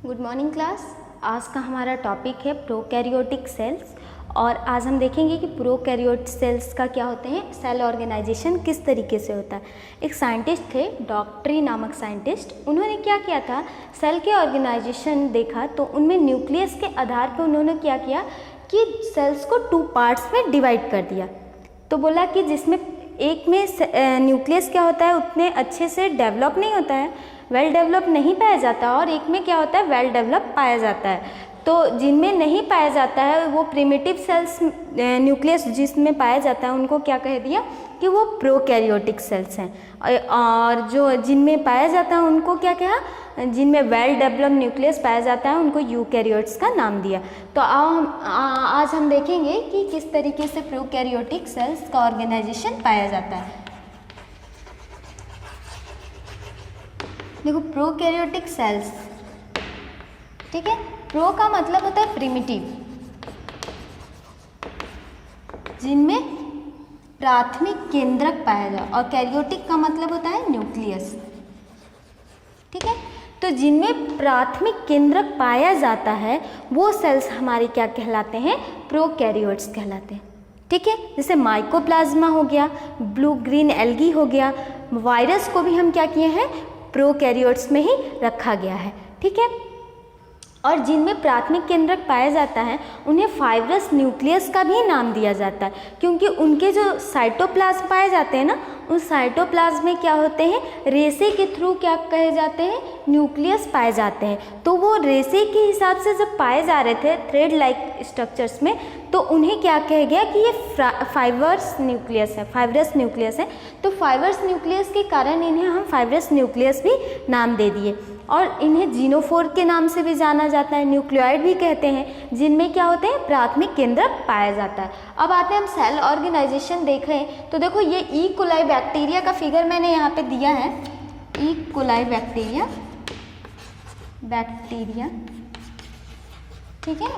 Good morning class. आज का हमारा टॉपिक है प्रोकैरियोटिक सेल्स और आज हम देखेंगे कि प्रोकैरियोटिक सेल्स का क्या होते हैं, सेल ऑर्गेनाइजेशन किस तरीके से होता है। एक साइंटिस्ट थे, डॉक्टरी नामक साइंटिस्ट, उन्होंने क्या किया था, सेल के ऑर्गेनाइजेशन देखा तो उनमें न्यूक्लियस के आधार पर उन्होंने क्या किया कि सेल्स को 2 पार्ट्स में डिवाइड कर दिया। तो बोला कि जिसमें एक में न्यूक्लियस क्या होता है उतने अच्छे से डेवलप नहीं होता है, वेल डेवलप नहीं पाया जाता, और एक में क्या होता है वेल डेवलप पाया जाता है। तो जिनमें नहीं पाया जाता है वो प्रिमिटिव सेल्स, न्यूक्लियस जिसमें पाया जाता है उनको क्या कह दिया कि वो प्रोकैरियोटिक सेल्स हैं, और जो जिनमें पाया जाता है उनको क्या कहा, जिनमें वेल डेवलप न्यूक्लियस पाया जाता है उनको यूकैरियोट्स का नाम दिया। तो आज हम देखेंगे कि किस तरीके से प्रोकैरियोटिक सेल्स का ऑर्गेनाइजेशन पाया जाता है। देखो प्रोकैरियोटिक सेल्स, ठीक है, प्रो का मतलब होता है प्रिमिटिव, जिनमें प्राथमिक केंद्रक पाया जाए, और कैरियोटिक का मतलब होता है न्यूक्लियस, ठीक है। तो जिनमें प्राथमिक केंद्रक पाया जाता है वो सेल्स हमारे क्या कहलाते हैं, प्रोकैरियोट्स कहलाते हैं, ठीक है। जैसे माइकोप्लाज्मा हो गया, ब्लू ग्रीन एल्गी हो गया, वायरस को भी हम क्या किए हैं, प्रोकैरियोट्स में ही रखा गया है, ठीक है। और जिनमें प्राथमिक केंद्रक पाया जाता है उन्हें फाइब्रस न्यूक्लियस का भी नाम दिया जाता है, क्योंकि उनके जो साइटोप्लाज्म पाए जाते हैं ना, उस साइटोप्लाज्म में क्या होते हैं, रेशे के थ्रू क्या कहे जाते हैं, न्यूक्लियस पाए जाते हैं। तो वो रेशे के हिसाब से जब पाए जा रहे थे थ्रेड लाइक स्ट्रक्चर्स में, तो उन्हें क्या कहा गया कि ये फाइब्रस न्यूक्लियस है, फाइब्रस न्यूक्लियस है। तो फाइब्रस न्यूक्लियस के कारण इन्हें हम फाइब्रस न्यूक्लियस भी नाम दे दिए, और इन्हें जीनोफोर के नाम से भी जाना जाता है, न्यूक्लियोइड भी कहते हैं, जिनमें क्या होते हैं, प्राथमिक केंद्रक पाया जाता है। अब आते हैं हम सेल ऑर्गेनाइजेशन देख रहे हैं। तो देखो ये ई कोलाई बैक्टीरिया का फिगर मैंने यहाँ पे दिया है, ई कोलाई बैक्टीरिया, ठीक है,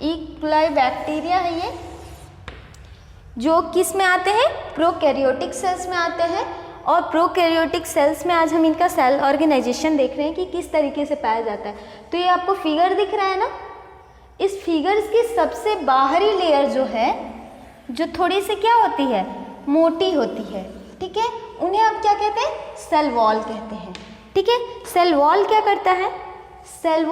ई कोलाई बैक्टीरिया है ये, जो किस में आते हैं, प्रोकैरियोटिक सेल्स में आते हैं। और प्रोकैरियोटिक सेल्स में आज हम इनका सेल ऑर्गेनाइजेशन देख रहे हैं कि किस तरीके से पाया जाता है। तो ये आपको फिगर दिख रहा है ना, इस फिगर्स की सबसे बाहरी लेयर जो है, जो थोड़ी सी क्या होती है, मोटी होती है, ठीक है, उन्हें हम क्या कहते हैं, सेल वॉल कहते हैं, ठीक है। सेल वॉल क्या करता है, सेल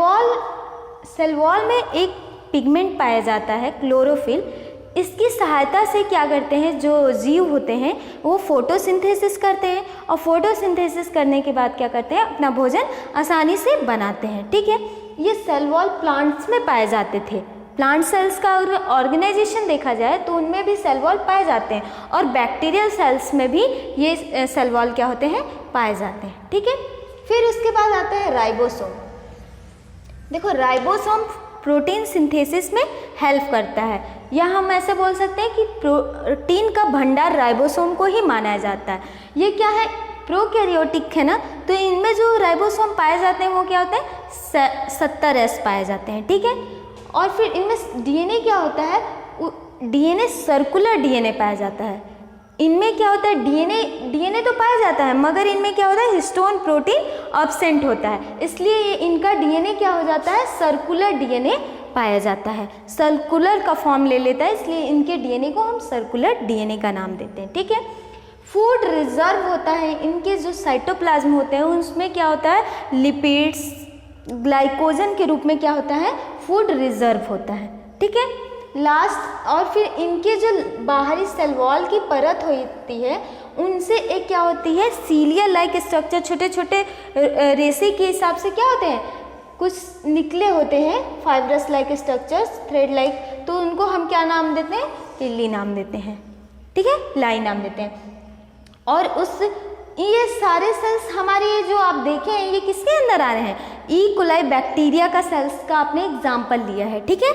वॉल में एक पिगमेंट पाया जाता है, क्लोरोफिल। इसकी सहायता से क्या करते हैं, जो जीव होते हैं वो फोटोसिंथेसिस करते हैं, और फोटोसिंथेसिस करने के बाद क्या करते हैं, अपना भोजन आसानी से बनाते हैं, ठीक है। ये सेल वॉल प्लांट्स में पाए जाते थे। प्लांट सेल्स का ऑर्गेनाइजेशन देखा जाए तो उनमें भी सेल वॉल पाए जाते हैं, और बैक्टीरियल सेल्स में भी ये सेल वॉल क्या होते हैं, पाए जाते हैं, ठीक है। फिर उसके बाद आता है राइबोसोम। देखो राइबोसोम प्रोटीन सिंथेसिस में हेल्प करता है, या हम ऐसे बोल सकते हैं कि प्रोटीन का भंडार राइबोसोम को ही माना जाता है। ये क्या है, प्रोकैरियोटिक है ना, तो इनमें जो राइबोसोम पाए जाते हैं वो क्या होते हैं, 70S पाए जाते हैं, ठीक है। और फिर इनमें डीएनए क्या होता है, डीएनए सर्कुलर डीएनए पाया जाता है। इनमें क्या होता है, डीएनए तो पाया जाता है, मगर इनमें क्या होता है, हिस्टोन प्रोटीन एब्सेंट होता है, इसलिए इनका डीएनए क्या हो जाता है, सर्कुलर डीएनए पाया जाता है, सर्कुलर का फॉर्म ले लेता है, इसलिए इनके डीएनए को हम सर्कुलर डीएनए का नाम देते हैं, ठीक है। फूड रिजर्व होता है, इनके जो साइटोप्लाज्म होते हैं उसमें क्या होता है, लिपिड्स, ग्लाइकोजन के रूप में क्या होता है, फूड रिजर्व होता है, ठीक है। लास्ट, और फिर इनके जो बाहरी सेल वॉल की परत होती है उनसे एक क्या होती है, सीलिया लाइक स्ट्रक्चर, छोटे छोटे रेशे के हिसाब से क्या होते हैं, कुछ निकले होते हैं, fibrous like structures, thread like, तो उनको हम क्या नाम देते हैं, पिल्ली नाम देते हैं, ठीक है, लाई नाम देते हैं। और ये सारे सेल्स हमारे जो आप देखे हैं ये किसके अंदर आ रहे हैं, ई कोलाई बैक्टीरिया का सेल्स का आपने एग्जाम्पल लिया है, ठीक है।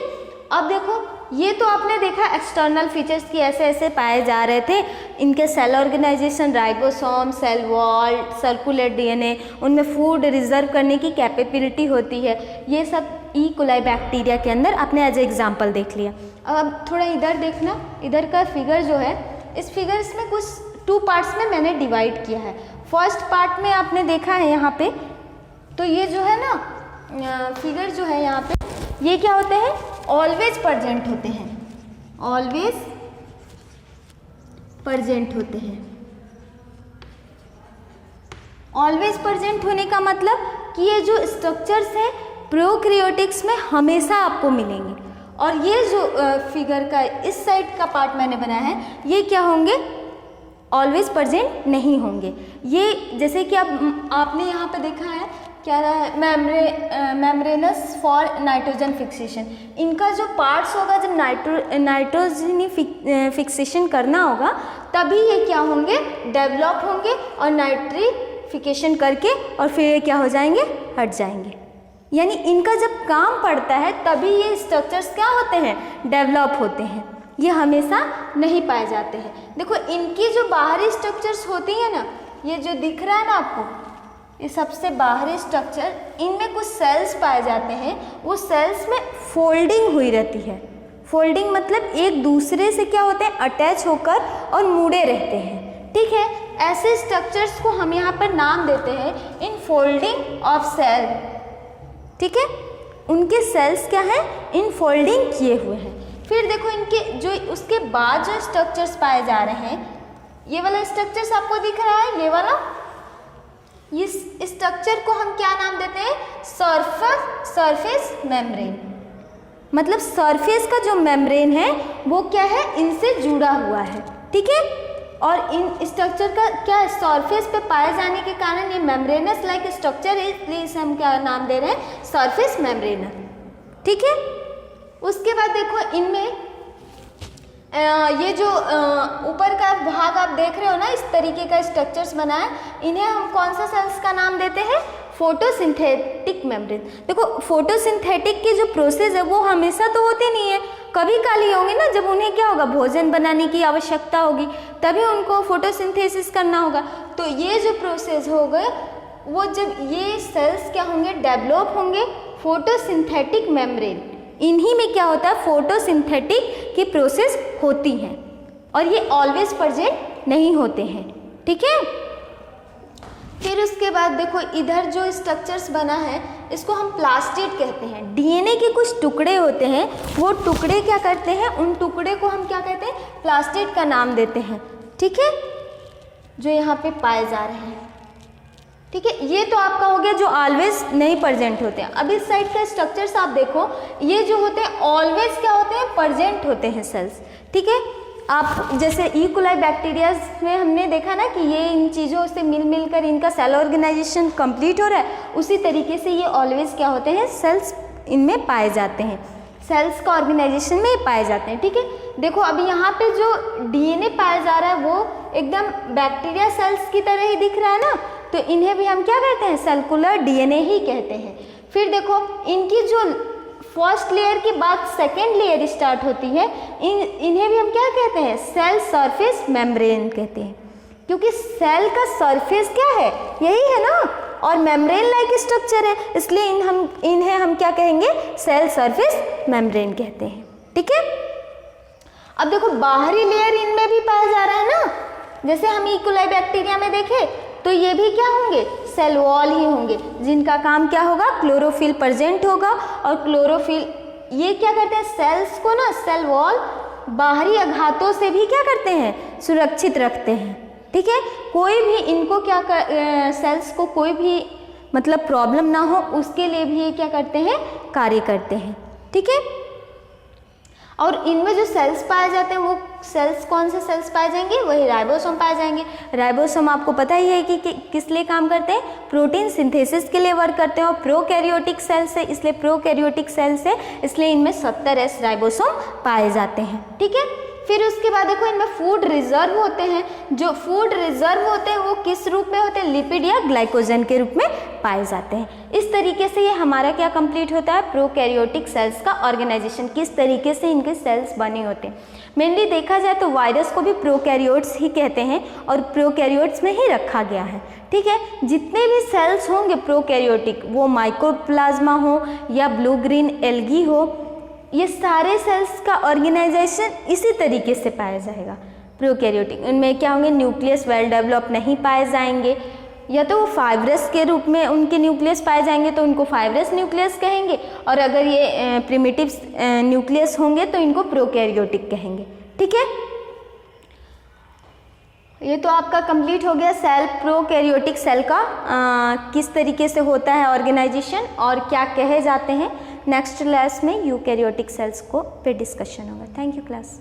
अब देखो ये तो आपने देखा एक्सटर्नल फीचर्स की ऐसे ऐसे पाए जा रहे थे, इनके cell organisation, ribosome, cell wall, circular DNA, उनमें फूड रिजर्व करने की कैपेबिलिटी होती है, ये सब ई कोलाई बैक्टीरिया के अंदर आपने एज एग्जाम्पल देख लिया। अब थोड़ा इधर देखना, इधर का फिगर जो है, इस फिगर्स में कुछ 2 पार्ट्स में मैंने डिवाइड किया है। फर्स्ट पार्ट में आपने देखा है यहाँ पे, तो ये जो है ना, फिगर जो है यहाँ पे, ये क्या होते हैं, ऑलवेज प्रेजेंट होते हैं, ऑलवेज प्रेजेंट होते हैं। ऑलवेज प्रेजेंट होने का मतलब कि ये जो स्ट्रक्चर्स हैं प्रोकैरियोटिक्स में हमेशा आपको मिलेंगे। और ये जो फिगर का इस साइड का पार्ट मैंने बनाया है, ये क्या होंगे, ऑलवेज प्रेजेंट नहीं होंगे। ये जैसे कि आपने यहाँ पे देखा है क्या है, मेम्ब्रेनस फॉर नाइट्रोजन फिक्सेशन। इनका जो पार्ट्स होगा, जब नाइट्रोजनी फिक्सेशन करना होगा तभी ये क्या होंगे, डेवलप होंगे और नाइट्रिफिकेशन करके और फिर ये क्या हो जाएंगे, हट जाएंगे। यानी इनका जब काम पड़ता है तभी ये स्ट्रक्चर्स क्या होते हैं, डेवलप होते हैं। ये हमेशा नहीं पाए जाते हैं। देखो इनकी जो बाहरी स्ट्रक्चर्स होती है ना, ये जो दिख रहा है ना आपको, ये सबसे बाहरी स्ट्रक्चर, इनमें कुछ सेल्स पाए जाते हैं। वो सेल्स में फोल्डिंग हुई रहती है। फोल्डिंग मतलब एक दूसरे से क्या होते हैं, अटैच होकर और मुड़े रहते हैं। ठीक है, ऐसे स्ट्रक्चर्स को हम यहाँ पर नाम देते हैं इन फोल्डिंग ऑफ सेल। ठीक है, उनके सेल्स क्या हैं, इन फोल्डिंग किए हुए हैं। फिर देखो इनके जो उसके बाद जो स्ट्रक्चर्स पाए जा रहे हैं, ये वाला स्ट्रक्चर्स आपको दिख रहा है, ये वाला, इस स्ट्रक्चर को हम क्या नाम देते हैं, सरफेस मेम्ब्रेन। मतलब सरफेस का जो मेम्ब्रेन है वो क्या है, इनसे जुड़ा हुआ है। ठीक है, और इन स्ट्रक्चर का क्या सरफेस पे पाए जाने के कारण ये मेम्ब्रेनस लाइक स्ट्रक्चर है, इसलिए इसे हम क्या नाम दे रहे हैं, सरफेस मेम्ब्रेन। ठीक है, उसके बाद देखो इनमें ये जो ऊपर का भाग आप देख रहे हो ना, इस तरीके का स्ट्रक्चर्स बना है, इन्हें हम कौन सा सेल्स का नाम देते हैं, फोटोसिंथेटिक मेम्ब्रेन। देखो फोटोसिंथेटिक की जो प्रोसेस है वो हमेशा तो होती नहीं है, कभी काली होंगे ना, जब उन्हें क्या होगा, भोजन बनाने की आवश्यकता होगी तभी उनको फोटोसिंथेसिस करना होगा। तो ये जो प्रोसेस होगा वो जब ये सेल्स क्या होंगे, डेवलप होंगे, फोटोसिंथेटिक मेम्ब्रेन, इन्हीं में क्या होता है, फोटोसिंथेटिक की प्रोसेस होती है और ये ऑलवेज प्रेजेंट नहीं होते हैं। ठीक है, फिर उसके बाद देखो इधर जो स्ट्रक्चर्स बना है इसको हम प्लास्टिड कहते हैं। डीएनए के कुछ टुकड़े होते हैं, वो टुकड़े क्या करते हैं, उन टुकड़े को हम क्या कहते हैं, प्लास्टिड का नाम देते हैं। ठीक है, जो यहाँ पे पाए जा रहे हैं। ठीक है, ये तो आपका हो गया जो ऑलवेज नहीं प्रेजेंट होते हैं। अब इस साइड का स्ट्रक्चर्स आप देखो, ये जो होते हैं ऑलवेज क्या होते हैं, प्रेजेंट होते हैं सेल्स। ठीक है, आप जैसे ई कोलाई बैक्टीरियाज में हमने देखा ना कि ये इन चीज़ों से मिल कर इनका सेल ऑर्गेनाइजेशन कंप्लीट हो रहा है, उसी तरीके से ये ऑलवेज क्या होते हैं, सेल्स इनमें पाए जाते हैं, सेल्स का ऑर्गेनाइजेशन में पाए जाते हैं। ठीक है, देखो अभी यहाँ पे जो डीएनए पाया जा रहा है वो एकदम बैक्टीरिया सेल्स की तरह ही दिख रहा है ना, तो इन्हें भी हम क्या कहते हैं, सेलुलर डीएनए ही कहते हैं। फिर देखो इनकी जो फर्स्ट लेयर के बाद सेकेंड लेयर स्टार्ट होती है, इन्हें भी हम क्या कहते हैं, सेल सरफेस मेम्ब्रेन कहते हैं, क्योंकि सेल का सरफेस क्या है, यही है ना, और मेम्ब्रेन लाइक स्ट्रक्चर है, इसलिए इन्हें हम क्या कहेंगे, सेल सरफेस मेम्ब्रेन कहते हैं। ठीक है, अब देखो बाहरी लेयर इनमें भी पाया जा रहा है ना, जैसे हम ई कोलाई बैक्टीरिया में देखे तो ये भी क्या होंगे, सेल वॉल ही होंगे, जिनका काम क्या होगा, क्लोरोफिल प्रेजेंट होगा। और क्लोरोफिल ये क्या करते हैं, सेल्स को ना, सेल वॉल बाहरी आघातों से भी क्या करते हैं, सुरक्षित रखते हैं। ठीक है, कोई भी इनको क्या सेल्स को कोई भी मतलब प्रॉब्लम ना हो उसके लिए भी ये क्या करते हैं, कार्य करते हैं। ठीक है, और इनमें जो सेल्स पाए जाते हैं वो सेल्स कौन से सेल्स पाए जाएंगे, वही राइबोसोम पाए जाएंगे। राइबोसोम आपको पता ही है कि किस लिए काम करते हैं, प्रोटीन सिंथेसिस के लिए वर्क करते हैं, और प्रोकैरियोटिक सेल्स है, इसलिए प्रोकैरियोटिक सेल्स है, इसलिए इनमें 70S राइबोसोम पाए जाते हैं। ठीक है, फिर उसके बाद देखो इनमें फूड रिजर्व होते हैं। जो फूड रिजर्व होते हैं वो किस रूप में होते हैं, लिपिड या ग्लाइकोजन के रूप में पाए जाते हैं। इस तरीके से ये हमारा क्या कंप्लीट होता है, प्रोकैरियोटिक सेल्स का ऑर्गेनाइजेशन, किस तरीके से इनके सेल्स बने होते हैं। मेनली देखा जाए तो वायरस को भी प्रोकैरियोट्स ही कहते हैं और प्रोकैरियोट्स में ही रखा गया है। ठीक है, जितने भी सेल्स होंगे प्रोकैरियोटिक, वो माइकोप्लाज्मा हो या ब्लू ग्रीन एल्गी हो, ये सारे सेल्स का ऑर्गेनाइजेशन इसी तरीके से पाया जाएगा प्रोकैरियोटिक। इनमें क्या होंगे, न्यूक्लियस वेल डेवलप नहीं पाए जाएंगे, या तो वो फाइब्रस के रूप में उनके न्यूक्लियस पाए जाएंगे तो उनको फाइब्रस न्यूक्लियस कहेंगे, और अगर ये प्रिमिटिव न्यूक्लियस होंगे तो इनको प्रोकैरियोटिक कहेंगे। ठीक है, ये तो आपका कंप्लीट हो गया सेल, प्रोकैरियोटिक सेल का किस तरीके से होता है ऑर्गेनाइजेशन और क्या कहे जाते हैं। नेक्स्ट क्लास में यूकैरियोटिक सेल्स को पे डिस्कशन होगा। Thank you class.